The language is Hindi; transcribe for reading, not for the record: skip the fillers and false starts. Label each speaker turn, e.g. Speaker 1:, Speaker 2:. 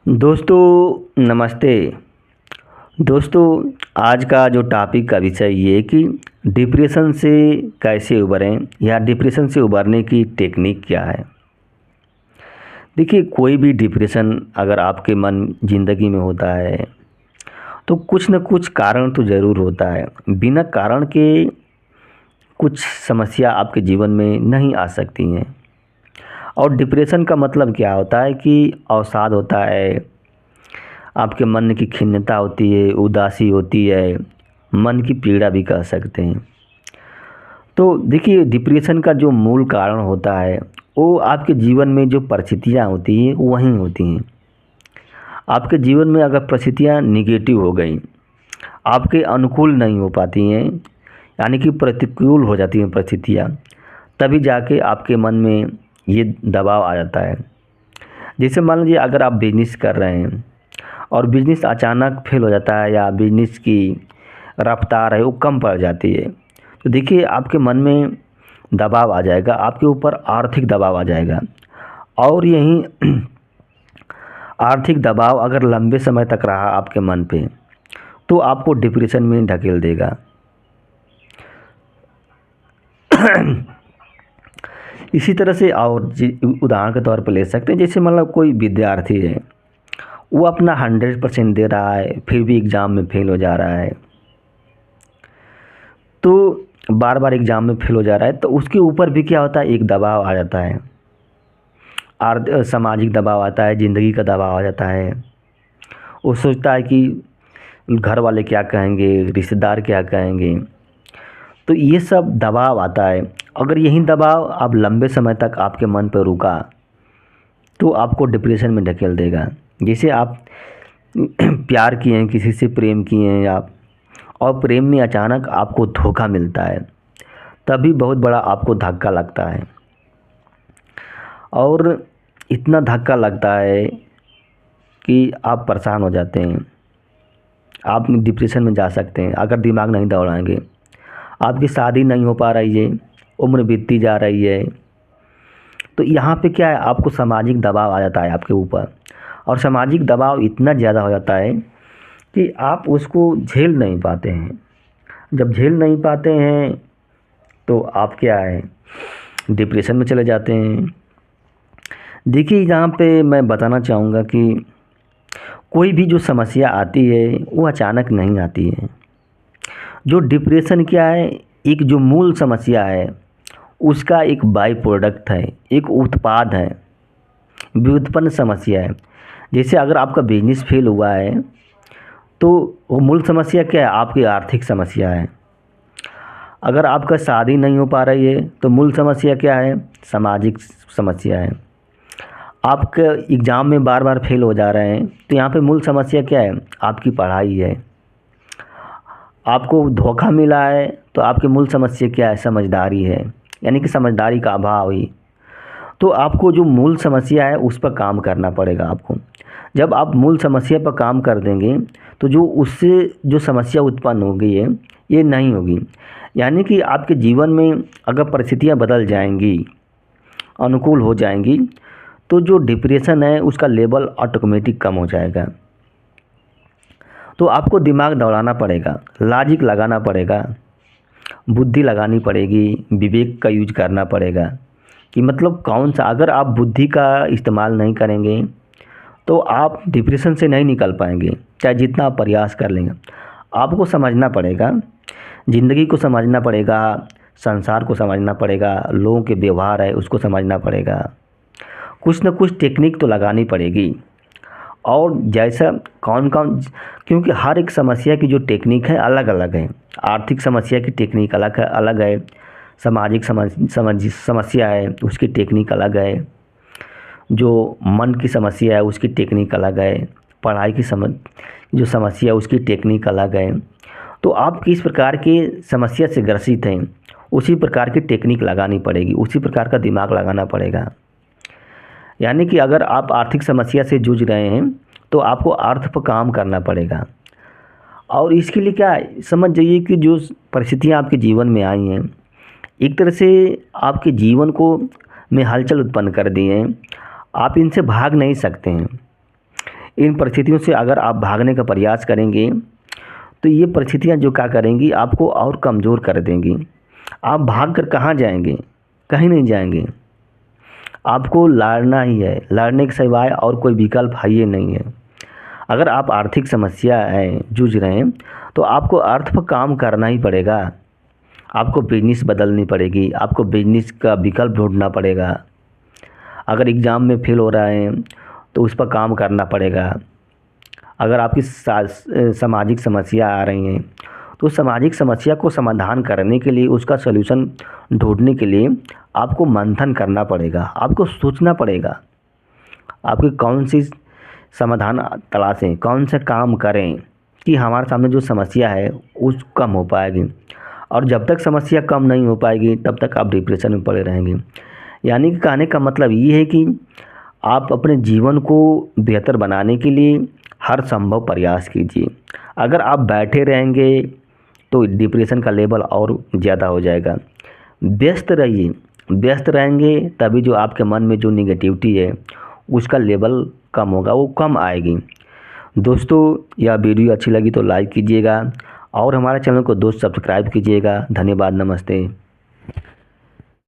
Speaker 1: दोस्तों नमस्ते। दोस्तों, आज का जो टॉपिक का विषय ये है कि डिप्रेशन से कैसे उबरें या डिप्रेशन से उबरने की टेक्निक क्या है। देखिए, कोई भी डिप्रेशन अगर आपके मन ज़िंदगी में होता है तो कुछ न कुछ कारण तो ज़रूर होता है। बिना कारण के कुछ समस्या आपके जीवन में नहीं आ सकती हैं। और डिप्रेशन का मतलब क्या होता है कि अवसाद होता है, आपके मन की खिन्नता होती है, उदासी होती है, मन की पीड़ा भी कह सकते हैं। तो देखिए, डिप्रेशन का जो मूल कारण होता है वो आपके जीवन में जो परिस्थितियाँ होती हैं वहीं होती हैं। आपके जीवन में अगर परिस्थितियाँ निगेटिव हो गई, आपके अनुकूल नहीं हो पाती हैं, यानी कि प्रतिकूल हो जाती हैं परिस्थितियाँ, तभी जाके आपके मन में ये दबाव आ जाता है। जैसे मान लीजिए, अगर आप बिजनेस कर रहे हैं और बिजनेस अचानक फेल हो जाता है या बिजनेस की रफ्तार है वो कम पड़ जाती है, तो देखिए आपके मन में दबाव आ जाएगा, आपके ऊपर आर्थिक दबाव आ जाएगा। और यही आर्थिक दबाव अगर लंबे समय तक रहा आपके मन पे तो आपको डिप्रेशन में ढकेल देगा। इसी तरह से और उदाहरण के तौर पर ले सकते हैं, जैसे मतलब कोई विद्यार्थी है, वो अपना 100% दे रहा है फिर भी एग्ज़ाम में फेल हो जा रहा है। तो बार बार एग्ज़ाम में फेल हो जा रहा है तो उसके ऊपर भी क्या होता है, एक दबाव आ जाता है। सामाजिक दबाव आता है, ज़िंदगी का दबाव आ जाता है। वो सोचता है कि घर वाले क्या कहेंगे, रिश्तेदार क्या कहेंगे। तो ये सब दबाव आता है। अगर यही दबाव अब लंबे समय तक आपके मन पर रुका तो आपको डिप्रेशन में ढकेल देगा। जैसे आप प्यार किए हैं, किसी से प्रेम किए हैं आप, और प्रेम में अचानक आपको धोखा मिलता है, तभी बहुत बड़ा आपको धक्का लगता है। और इतना धक्का लगता है कि आप परेशान हो जाते हैं, आप डिप्रेशन में जा सकते हैं अगर दिमाग नहीं दौड़ाएंगे। आपकी शादी नहीं हो पा रही है, उम्र बीतती जा रही है, तो यहाँ पे क्या है, आपको सामाजिक दबाव आ जाता है आपके ऊपर। और सामाजिक दबाव इतना ज़्यादा हो जाता है कि आप उसको झेल नहीं पाते हैं। जब झेल नहीं पाते हैं तो आप क्या है, डिप्रेशन में चले जाते हैं। देखिए, यहाँ पे मैं बताना चाहूँगा कि कोई भी जो समस्या आती है वो अचानक नहीं आती है। जो डिप्रेशन क्या है, एक जो मूल समस्या है उसका एक बाई प्रोडक्ट है, एक उत्पाद है, व्युत्पन्न समस्या है। जैसे अगर आपका बिजनेस फेल हुआ है तो वो मूल समस्या क्या है, आपकी आर्थिक समस्या है। अगर आपका शादी नहीं हो पा रही है तो मूल समस्या क्या है, सामाजिक समस्या है। आपके एग्ज़ाम में बार बार फेल हो जा रहे हैं तो यहाँ पे मूल समस्या क्या है, आपकी पढ़ाई है। आपको धोखा मिला है तो आपकी मूल समस्या क्या है, समझदारी है, यानी कि समझदारी का अभाव ही। तो आपको जो मूल समस्या है उस पर काम करना पड़ेगा आपको। जब आप मूल समस्या पर काम कर देंगे तो जो उससे जो समस्या उत्पन्न हो गई है ये नहीं होगी। यानी कि आपके जीवन में अगर परिस्थितियाँ बदल जाएंगी, अनुकूल हो जाएंगी, तो जो डिप्रेशन है उसका लेवल ऑटोमेटिक कम हो जाएगा। तो आपको दिमाग दौड़ाना पड़ेगा, लॉजिक लगाना पड़ेगा, बुद्धि लगानी पड़ेगी, विवेक का यूज करना पड़ेगा कि मतलब कौन सा। अगर आप बुद्धि का इस्तेमाल नहीं करेंगे तो आप डिप्रेशन से नहीं निकल पाएंगे, चाहे जितना आप प्रयास कर लेंगे। आपको समझना पड़ेगा, ज़िंदगी को समझना पड़ेगा, संसार को समझना पड़ेगा, लोगों के व्यवहार है उसको समझना पड़ेगा, कुछ न कुछ टेक्निक तो लगानी पड़ेगी। और जैसा कौन कौन, क्योंकि हर एक समस्या की जो टेक्निक है अलग अलग है। आर्थिक समस्या की टेक्निक अलग है, सामाजिक समस्या है उसकी टेक्निक अलग है, जो मन की समस्या है उसकी टेक्निक अलग है, पढ़ाई की जो समस्या है उसकी टेक्निक अलग है। तो आप किस प्रकार की समस्या से ग्रसित हैं उसी प्रकार की टेक्निक लगानी पड़ेगी, उसी प्रकार का दिमाग लगाना पड़ेगा। यानी कि अगर आप आर्थिक समस्या से जूझ रहे हैं तो आपको अर्थ पर काम करना पड़ेगा। और इसके लिए क्या है, समझ जाइए कि जो परिस्थितियाँ आपके जीवन में आई हैं एक तरह से आपके जीवन को में हलचल उत्पन्न कर दी हैं। आप इनसे भाग नहीं सकते हैं। इन परिस्थितियों से अगर आप भागने का प्रयास करेंगे तो ये परिस्थितियाँ जो क्या करेंगी, आपको और कमज़ोर कर देंगी। आप भाग कर कहाँ जाएंगे? कहीं नहीं जाएंगे। आपको लड़ना ही है, लड़ने के सिवाय और कोई विकल्प है ही नहीं है। अगर आप आर्थिक समस्या है जूझ रहे हैं तो आपको अर्थ पर काम करना ही पड़ेगा। आपको बिजनेस बदलनी पड़ेगी, आपको बिजनेस का विकल्प ढूंढना पड़ेगा। अगर एग्ज़ाम में फेल हो रहे हैं तो उस पर काम करना पड़ेगा। अगर आपकी सामाजिक समस्या आ रही हैं तो सामाजिक समस्या को समाधान करने के लिए, उसका सलूशन ढूंढने के लिए आपको मंथन करना पड़ेगा, आपको सोचना पड़ेगा आपकी कौन सी समाधान तलाशें, कौन से काम करें कि हमारे सामने जो समस्या है उस कम हो पाएगी। और जब तक समस्या कम नहीं हो पाएगी तब तक आप डिप्रेशन में पड़े रहेंगे। यानी कि कहने का मतलब ये है कि आप अपने जीवन को बेहतर बनाने के लिए हर संभव प्रयास कीजिए। अगर आप बैठे रहेंगे तो डिप्रेशन का लेवल और ज़्यादा हो जाएगा। व्यस्त रहिए, व्यस्त रहेंगे तभी जो आपके मन में जो निगेटिविटी है उसका लेवल कम होगा, वो कम आएगी। दोस्तों, यह वीडियो अच्छी लगी तो लाइक कीजिएगा और हमारे चैनल को दोस्त सब्सक्राइब कीजिएगा। धन्यवाद, नमस्ते।